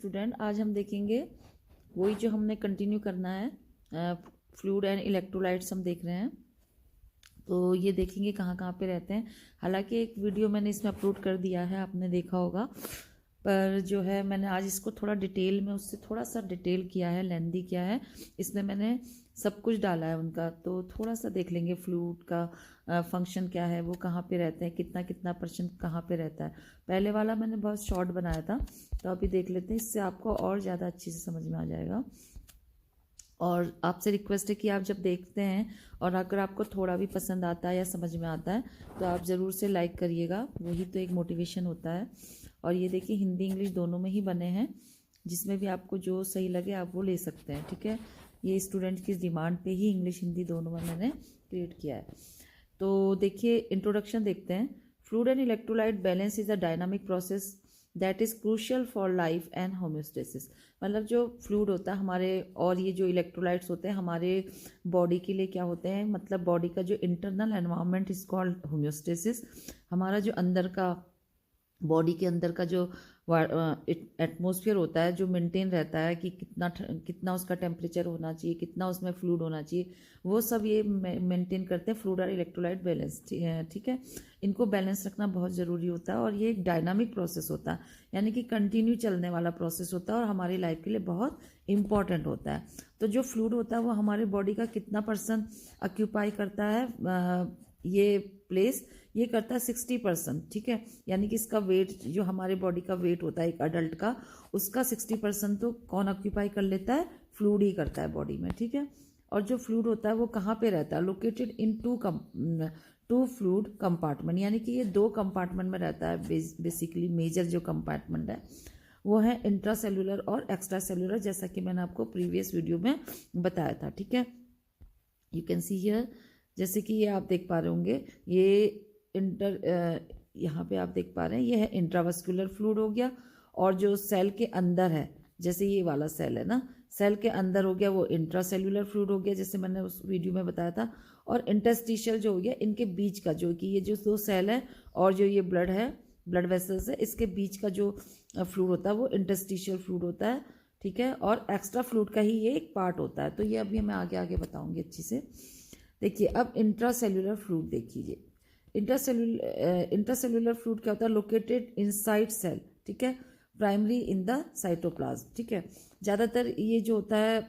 Student, आज हम देखेंगे वही जो हमने कंटिन्यू करना है। फ्लूइड एंड इलेक्ट्रोलाइट्स हम देख रहे हैं। तो ये देखेंगे कहाँ कहाँ पे रहते हैं। हालांकि एक वीडियो मैंने इसमें अपलोड कर दिया है, आपने देखा होगा, पर जो है मैंने आज इसको थोड़ा डिटेल में उससे थोड़ा सा डिटेल किया है, लेंदी किया है। इसमें मैंने सब कुछ डाला है उनका, तो थोड़ा सा देख लेंगे फ्लूइड का फंक्शन क्या है, वो कहाँ पे रहते हैं, कितना कितना % कहाँ पे रहता है। पहले वाला मैंने बहुत शॉर्ट बनाया था, तो अभी देख लेते हैं, इससे आपको और ज़्यादा अच्छे से समझ में आ जाएगा। और आपसे रिक्वेस्ट है कि आप जब देखते हैं और अगर आपको थोड़ा भी पसंद आता है या समझ में आता है तो आप ज़रूर से लाइक करिएगा, वही तो एक मोटिवेशन होता है। और ये देखिए हिंदी इंग्लिश दोनों में ही बने हैं, जिसमें भी आपको जो सही लगे आप वो ले सकते हैं, ठीक है। ये स्टूडेंट की डिमांड पे ही इंग्लिश हिंदी दोनों में मैंने क्रिएट किया है। तो देखिए इंट्रोडक्शन देखते हैं। Fluid and electrolyte balance is a dynamic process that is crucial for life and homeostasis. मतलब जो फ्लूइड होता है हमारे, और ये जो इलेक्ट्रोलाइट्स होते हैं हमारे बॉडी के लिए क्या होते हैं, मतलब बॉडी का जो internal environment is called homeostasis. हमारा जो अंदर का, बॉडी के अंदर का जो एटमॉस्फेयर होता है, जो मेंटेन रहता है कि कितना उसका टेम्परेचर होना चाहिए, कितना उसमें फ्लूइड होना चाहिए, वो सब ये मेंटेन करते हैं फ्लूइड और इलेक्ट्रोलाइट बैलेंस, ठीक है। इनको बैलेंस रखना बहुत ज़रूरी होता है, और ये एक डायनामिक प्रोसेस होता है, यानी कि कंटिन्यू चलने वाला प्रोसेस होता है और हमारी लाइफ के लिए बहुत इंपॉर्टेंट होता है। तो जो फ्लूइड होता है वो हमारे बॉडी का कितना % ऑक्यूपाई करता है, ये प्लेस ये करता है 60%, ठीक है। यानी कि इसका वेट, जो हमारे बॉडी का वेट होता है एक अडल्ट का, उसका 60% तो कौन ऑक्यूपाई कर लेता है, फ्लूइड ही करता है बॉडी में, ठीक है। और जो फ्लूइड होता है वो कहाँ पे रहता है, located in two fluid compartment, यानी कि ये 2 कंपार्टमेंट में रहता है। बेसिकली मेजर जो कंपार्टमेंट है वो है इंट्रासेल्यूलर और एक्स्ट्रा सेल्यूलर, जैसा कि मैंने आपको प्रीवियस वीडियो में बताया था, ठीक है। यू कैन सी हियर, जैसे कि ये आप देख पा रहे होंगे, ये यहाँ पे आप देख पा रहे हैं, ये है इंट्रावस्कुलर फ्लूइड हो गया। और जो सेल के अंदर है, जैसे ये वाला सेल है ना, सेल के अंदर हो गया वो इंट्रासेल्यूलर फ्लूइड हो गया, जैसे मैंने उस वीडियो में बताया था। और इंटरस्टिशियल जो हो गया, इनके बीच का, जो कि ये जो 2 सेल है और जो ये ब्लड है, ब्लड वेसल्स है, इसके बीच का जो फ्लूइड होता है वो इंटरस्टिशियल फ्लूइड होता है, ठीक है। और एक्स्ट्रा फ्लूइड का ही ये एक पार्ट होता है। तो ये अभी मैं आगे आगे बताऊंगी अच्छी से। देखिए अब इंट्रासेल्यूलर फ्लूइड देखिए। इंट्रासेल्यूलर फ्लूइड क्या होता है, लोकेटेड इनसाइड सेल, ठीक है, प्राइमरी इन द साइटोप्लाज्म, ठीक है। ज़्यादातर ये जो होता है,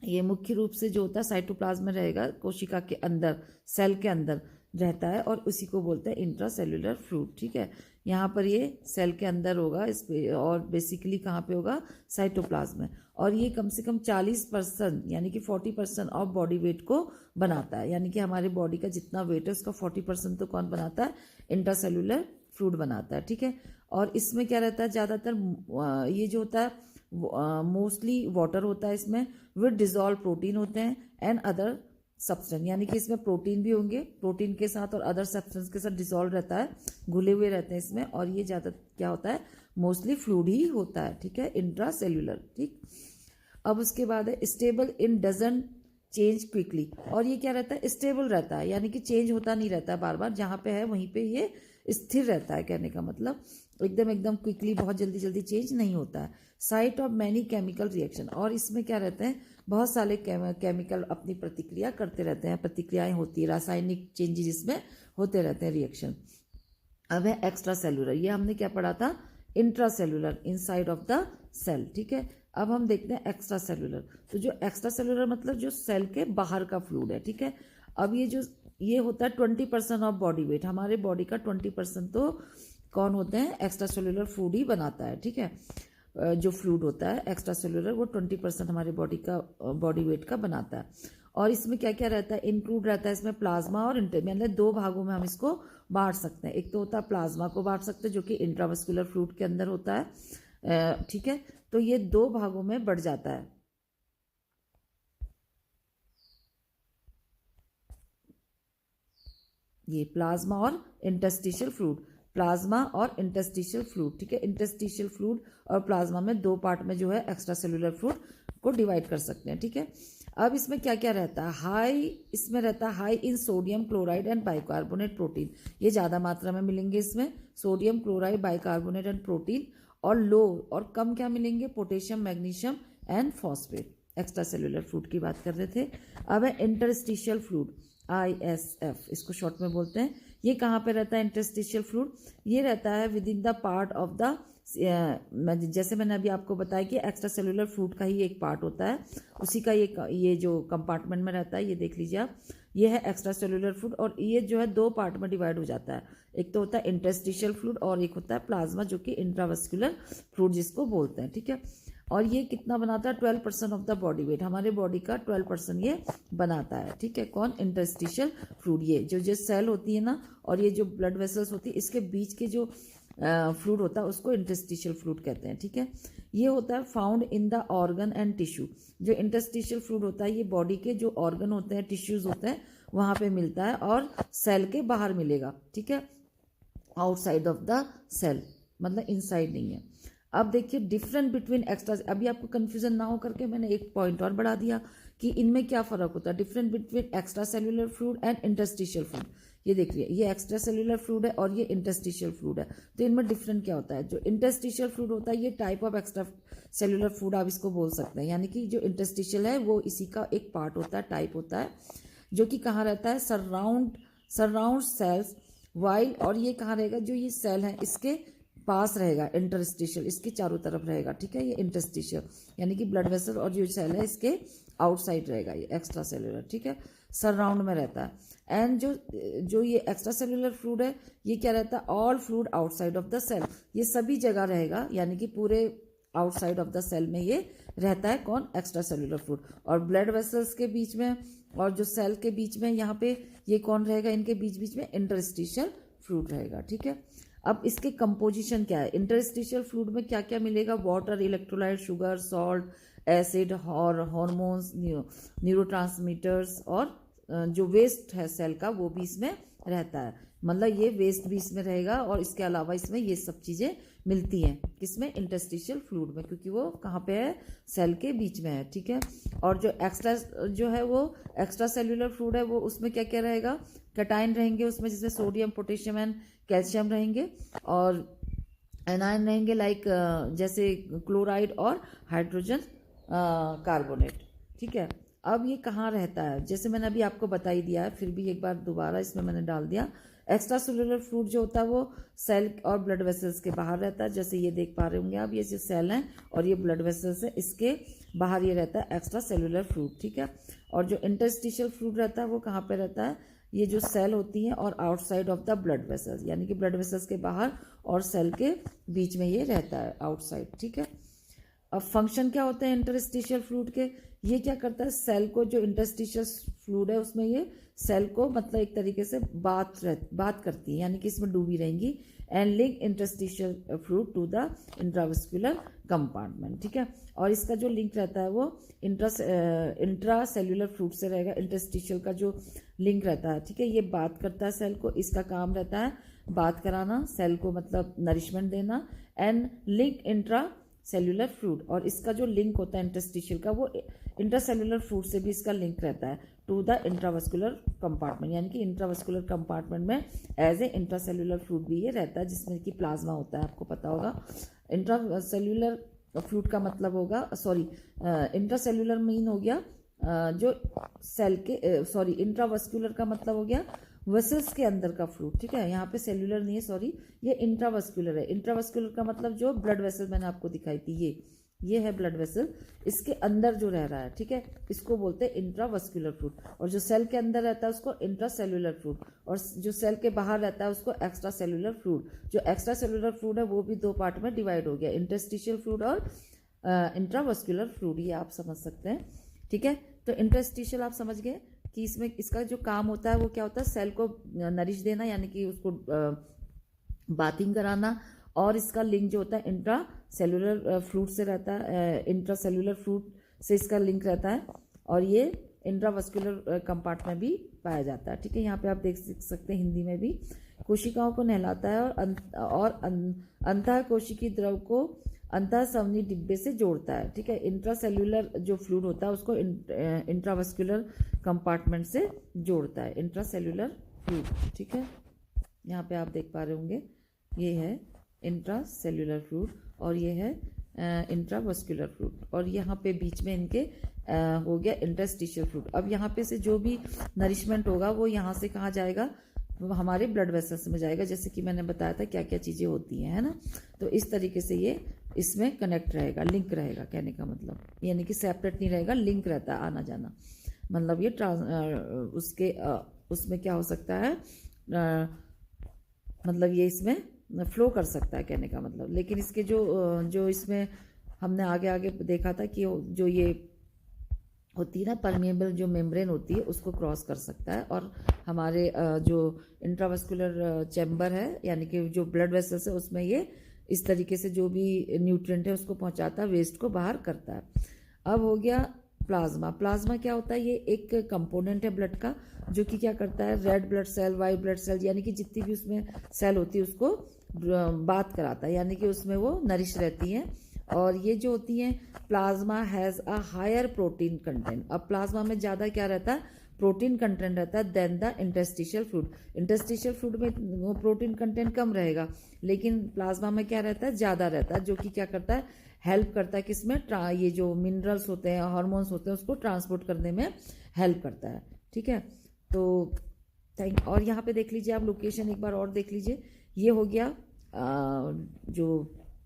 ये मुख्य रूप से जो होता है साइटोप्लाज्म में रहेगा, कोशिका के अंदर, सेल के अंदर रहता है, और उसी को बोलते हैं इंट्रासेल्यूलर फ्लूइड, ठीक है। यहाँ पर ये सेल के अंदर होगा, इस पे, और बेसिकली कहाँ पे होगा, साइटोप्लाज्म में। और ये कम से कम 40% यानी कि 40% ऑफ बॉडी वेट को बनाता है, यानी कि हमारे बॉडी का जितना वेट है उसका 40% तो कौन बनाता है, इंट्रासेल्यूलर फ्लूइड बनाता है, ठीक है। और इसमें क्या रहता है, ज़्यादातर ये जो होता है मोस्टली वाटर होता है इसमें, विद डिजॉल्व प्रोटीन होते हैं एंड अदर सब्सटेंस, यानी कि इसमें प्रोटीन भी होंगे, प्रोटीन के साथ और अदर सब्सटेंस के साथ डिजॉल्व रहता है, घुले हुए रहते हैं इसमें। और ये ज़्यादा क्या होता है, मोस्टली फ्लूइड ही होता है, ठीक है, इंट्रासेल्यूलर, ठीक। अब उसके बाद है stable in dozen change quickly, और ये क्या रहता है, स्टेबल रहता है, यानी कि चेंज होता नहीं रहता बार बार, जहाँ पे है वहीं पे ये स्थिर रहता है, कहने का मतलब एकदम क्विकली, बहुत जल्दी जल्दी चेंज नहीं होता है। Site of many chemical reaction, और इसमें क्या रहते हैं, बहुत सारे केमिकल अपनी प्रतिक्रिया करते रहते हैं, प्रतिक्रियाएं होती है, रासायनिक चेंजेस इसमें होते रहते हैं, रिएक्शन। अब है एक्स्ट्रा सेल्यूलर, ये हमने क्या पढ़ा था, intracellular, inside of the cell, ठीक है। अब हम देखते हैं एक्स्ट्रा सेल्यूलर। तो जो एक्स्ट्रा सेल्यूलर मतलब जो सेल के बाहर का फ्लूइड है, ठीक है। अब ये होता है 20% ऑफ बॉडी वेट, हमारे बॉडी का 20% तो कौन होते हैं, एक्स्ट्रा सेल्यूलर फ्लूइड ही बनाता है, ठीक है। जो फ्लूइड होता है एक्स्ट्रा सेल्यूलर, वो 20% हमारे बॉडी वेट का बनाता है। और इसमें क्या क्या रहता है, इंक्लूड रहता है इसमें प्लाज्मा और मतलब 2 भागों में हम इसको बांट सकते हैं। एक तो होता है प्लाज्मा को बांट सकते हैं, जो कि इंट्रावस्कुलर फ्लूइड के अंदर होता है, ठीक है। तो ये 2 भागों में बढ़ जाता है, ये प्लाज्मा और इंटरस्टिशियल फ्लूइड, प्लाज्मा और इंटरस्टिशियल फ्लूइड, ठीक है। इंटरस्टिशियल फ्लूइड और प्लाज्मा में 2 पार्ट में जो है एक्स्ट्रा सेल्यूलर फ्लूइड को डिवाइड कर सकते हैं, ठीक है। अब इसमें क्या क्या रहता है, हाई इसमें रहता है high in sodium chloride and bicarbonate protein, ये ज़्यादा मात्रा में मिलेंगे इसमें sodium chloride bicarbonate and protein, और लो और कम क्या मिलेंगे, potassium magnesium and phosphate. Extra cellular fluid की बात कर रहे थे। अब है इंटरस्टिशियल फ्लूइड, ISF इसको शॉर्ट में बोलते हैं। ये कहाँ पे रहता है इंटरस्टिशियल फ्लूइड, ये रहता है with in the part of the, जैसे मैंने अभी आपको बताया कि एक्स्ट्रा सेलुलर फ्लूइड का ही एक पार्ट होता है, उसी का ये जो कंपार्टमेंट में रहता है, ये देख लीजिए आप, ये है एक्स्ट्रा सेलुलर फ्लूइड, और ये जो है दो पार्ट में डिवाइड हो जाता है, एक तो होता है इंटरस्टिशियल फ्लूइड और एक होता है प्लाज्मा जो कि इंट्रावेस्कुलर फ्लूइड जिसको बोलते हैं, ठीक है। और ये कितना बनाता है, 12% ऑफ द बॉडी वेट, हमारे बॉडी का 12% ये बनाता है, ठीक है। कौन, इंटरस्टिशियल फ्लूइड, ये जो सेल होती है ना और ये जो ब्लड वेसल्स होती है, इसके बीच के जो फ्लूइड होता है उसको इंटरस्टिशियल फ्लूइड कहते हैं, ठीक है। ये होता है found in the organ and tissue, जो इंटरस्टिशियल फ्लूइड होता है ये बॉडी के जो ऑर्गन होते हैं, टिश्यूज होते हैं, वहां पे मिलता है, और सेल के बाहर मिलेगा, ठीक है, आउटसाइड ऑफ द सेल, मतलब इनसाइड नहीं है। अब देखिए डिफरेंट बिटवीन एक्स्ट्रा, अभी आपको कंफ्यूजन ना हो करके मैंने एक पॉइंट और बढ़ा दिया कि इनमें क्या फर्क होता है, different between extra cellular fluid and interstitial fluid. ये देखिए ये एक्स्ट्रा सेलुलर फ्लूइड है और ये इंटरस्टिशियल फ्लूइड है, तो इनमें डिफरेंट क्या होता है। जो इंटरस्टिशियल फ्लूइड होता है ये type of extra cellular fluid आप इसको बोल सकते हैं, यानी कि जो इंटरस्टिशियल है वो इसी का एक पार्ट होता है, टाइप होता है, जो कि कहाँ रहता है, सराउंड सेल्स वाइल, और ये कहाँ रहेगा, जो ये सेल है इसके पास रहेगा, इंटरस्टिशियल इसके चारों तरफ रहेगा, ठीक है। ये इंटरस्टिशियल यानी कि ब्लड वेसल और जो सेल है इसके आउटसाइड रहेगा, ये एक्स्ट्रा सेलुलर, ठीक है, सराउंड में रहता है। एंड जो ये एक्स्ट्रा सेलुलर फ्लूइड है ये क्या रहता है, all fluid outside of the cell, ये सभी जगह रहेगा, यानी कि पूरे आउटसाइड ऑफ द सेल में ये रहता है, कौन, एक्स्ट्रा सेलुलर फ्लूइड। और ब्लड वेसल्स के बीच में और जो सेल के बीच में यहाँ पे ये कौन रहेगा, इनके बीच बीच में इंटरस्टिशियल फ्लूइड रहेगा, ठीक है। अब इसके कंपोजिशन क्या है, इंटरस्टिशियल फ्लूइड में क्या क्या मिलेगा, water, electrolyte, sugar, salt, acid और हार्मोन्स, न्यूरोट्रांसमीटर्स, और जो वेस्ट है सेल का वो भी इसमें रहता है, मतलब ये वेस्ट भी इसमें रहेगा, और इसके अलावा इसमें ये सब चीज़ें मिलती हैं किसमें, इंटरस्टिशियल फ्लूइड में, क्योंकि वो कहाँ पे है, सेल के बीच में है, ठीक है। और जो एक्स्ट्रा जो है वो एक्स्ट्रा सेलुलर फ्लूइड है वो उसमें क्या क्या रहेगा, कैटाइन रहेंगे उसमें, जिसमें सोडियम, पोटेशियम एंड कैल्शियम रहेंगे, और एनायन रहेंगे लाइक जैसे क्लोराइड और हाइड्रोजन कार्बोनेट, ठीक है। अब ये कहाँ रहता है, जैसे मैंने अभी आपको बता ही दिया है, फिर भी एक बार दोबारा इसमें मैंने डाल दिया। एक्स्ट्रा सेलुलर फ्लूइड जो होता है वो सेल और ब्लड वेसल्स के बाहर रहता है, जैसे ये देख पा रहे होंगे आप, ये जो सेल हैं और ये ब्लड वेसल्स है, इसके बाहर ये रहता है एक्स्ट्रा सेलुलर फ्लूइड, ठीक है। और जो इंटरस्टिशियल फ्लूइड रहता है वो कहाँ पे रहता है, ये जो सेल होती हैं और outside of the blood vessels, यानी कि ब्लड वेसल्स के बाहर और सेल के बीच में ये रहता है, आउटसाइड, ठीक है। अब फंक्शन क्या होते हैं इंटरस्टिशियल फ्लूइड के, ये क्या करता है, सेल को, जो इंटरस्टिशियल फ्लूइड है उसमें ये सेल को मतलब एक तरीके से बात करती है, यानी कि इसमें डूबी रहेंगी, and link interstitial fluid to the intravascular compartment, ठीक है। और इसका जो लिंक रहता है वो इंट्रा सेलुलर फ्लूइड से रहेगा, इंटरस्टिशियल का जो लिंक रहता है, ठीक है, ये बात करता है सेल को, इसका काम रहता है बात कराना सेल को, मतलब नरिशमेंट देना, and link intra cellular fluid, और इसका जो लिंक होता है इंटरस्टिशियल का वो इंट्रासेलुलर फ्लूइड से भी इसका लिंक रहता है टू द इंट्रावेस्कुलर कंपार्टमेंट, यानी कि इंट्रावेस्कुलर कंपार्टमेंट में एज ए इंट्रासेलुलर फ्लूइड भी ये रहता है, जिसमें कि प्लाज्मा होता है, आपको पता होगा। इंट्रासेलुलर फ्लूइड का मतलब होगा, सॉरी इंट्रासेलुलर मीन हो गया जो सेल के, सॉरी इंट्रावेस्कुलर का मतलब हो गया वेसल्स के अंदर का फ्लूइड, ठीक है। यहाँ पे सेलुलर नहीं है, सॉरी, ये इंट्रावेस्कुलर है। इंट्रावेस्कुलर का मतलब जो ब्लड वेसल मैंने आपको दिखाई थी, ये है ब्लड वेसल, इसके अंदर जो रह रहा है, ठीक है, इसको बोलते हैं इंट्रावेस्कुलर फ्लूइड। और जो सेल के अंदर रहता है उसको इंट्रासेलुलर फ्लूइड, और जो सेल के बाहर रहता है उसको एक्स्ट्रा सेलुलर फ्लूइड। जो एक्स्ट्रा सेलुलर फ्लूइड है वो भी दो पार्ट में डिवाइड हो गया, इंटरस्टिशियल फ्लूइड और इंट्रावेस्कुलर फ्लूइड, ये आप समझ सकते हैं, ठीक है। तो इंटरस्टिशियल आप समझ गए कि इसमें इसका जो काम होता है वो क्या होता है, सेल को नरिश देना, यानी कि उसको बाथिंग कराना, और इसका लिंक जो होता है इंट्रा सेलुलर फ्लूइड से रहता है, इंट्रा सेलुलर फ्लूइड से इसका लिंक रहता है, और ये इंट्रावेस्कुलर कंपार्ट में भी पाया जाता है, ठीक है। यहाँ पे आप देख सकते हैं हिंदी में भी, कोशिकाओं को नहलाता है और अंतः कोशिकीय द्रव को अंतःस्रावी डिब्बे से जोड़ता है, ठीक है। इंट्रासेल्यूलर जो फ्लूइड होता है उसको इंट्रावस्कुलर कंपार्टमेंट से जोड़ता है, इंट्रासेल्यूलर फ्लूइड, ठीक है। यहाँ पे आप देख पा रहे होंगे ये है इंट्रासेल्यूलर फ्लूइड और ये है इंट्रावस्कुलर फ्लूइड, और यहाँ पे बीच में इनके हो गया इंटरस्टिशियल फ्लूइड। अब यहाँ पे से जो भी नरिशमेंट होगा वो यहाँ से कहाँ जाएगा, वो हमारे ब्लड वेसल्स में जाएगा, जैसे कि मैंने बताया था क्या क्या चीज़ें होती हैं, है ना। तो इस तरीके से ये इसमें कनेक्ट रहेगा, लिंक रहेगा, कहने का मतलब यानी कि सेपरेट नहीं रहेगा, लिंक रहता है आना जाना। मतलब ये उसमें क्या हो सकता है, मतलब ये इसमें फ्लो कर सकता है, कहने का मतलब। लेकिन इसके जो इसमें हमने आगे आगे देखा था कि जो ये होती है ना परमेबल जो मेम्ब्रेन होती है उसको क्रॉस कर सकता है, और हमारे जो इंट्रावस्कुलर चैम्बर है यानी कि जो ब्लड वेसल्स है उसमें ये इस तरीके से जो भी न्यूट्रिएंट है उसको पहुंचाता है, वेस्ट को बाहर करता है। अब हो गया प्लाज्मा। प्लाज्मा क्या होता है, ये एक कंपोनेंट है ब्लड का जो कि क्या करता है, red blood cell, white blood cell यानी कि जितनी भी उसमें सेल होती है उसको बात कराता है, यानी कि उसमें वो नरिश रहती हैं। और ये जो होती हैं, plasma has a higher protein content. अब प्लाज्मा में ज़्यादा क्या रहता है, प्रोटीन कंटेंट रहता है then the interstitial fluid. Interstitial fluid में प्रोटीन कंटेंट कम रहेगा, लेकिन प्लाज्मा में क्या रहता है, ज़्यादा रहता है, जो कि क्या करता है, हेल्प करता है किसमें, ये जो मिनरल्स होते हैं, हार्मोन्स होते हैं, उसको ट्रांसपोर्ट करने में हेल्प करता है, ठीक है। तो और यहाँ पे देख लीजिए आप लोकेशन एक बार और देख लीजिए, ये हो गया जो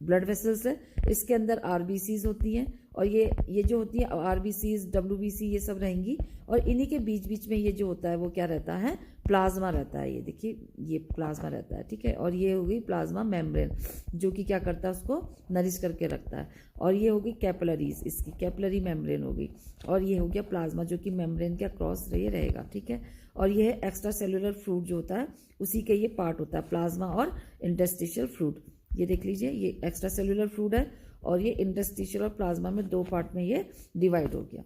ब्लड वेसल्स है, इसके अंदर आरबीसीज होती हैं, और ये जो होती है आरबीसीज, डब्ल्यूबीसी, ये सब रहेंगी, और इन्हीं के बीच बीच में ये जो होता है वो क्या रहता है, प्लाज्मा रहता है। ये देखिए ये प्लाज्मा रहता है, ठीक है। और ये होगी प्लाज्मा मेम्ब्रेन जो कि क्या करता है, उसको नरिश करके रखता है। और ये होगी कैपिलरीज, इसकी कैपिलरी मेम्ब्रेन होगी, और ये हो गया प्लाज्मा जो कि मेम्ब्रेन के क्रॉस रहेगा, ठीक है। और ये है एक्स्ट्रा सेलुलर फ्लूइड जो होता है उसी के ये पार्ट होता है, प्लाज्मा और इंटरस्टिशियल फ्लूइड। ये देख लीजिए ये एक्स्ट्रा सेलुलर फ्लूइड है, और ये इंटरस्टिशियल और प्लाज्मा में दो पार्ट में ये डिवाइड हो गया।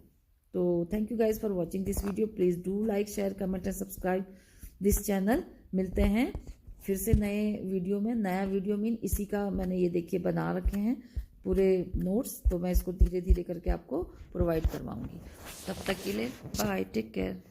तो thank you guys for watching this video. Please do like, share, comment and subscribe this channel. मिलते हैं फिर से नए वीडियो में। नया वीडियो मीन इसी का मैंने ये देखिए बना रखे हैं पूरे नोट्स, तो मैं इसको धीरे धीरे करके आपको प्रोवाइड करवाऊंगी। तब तक के लिए बाय, टेक केयर।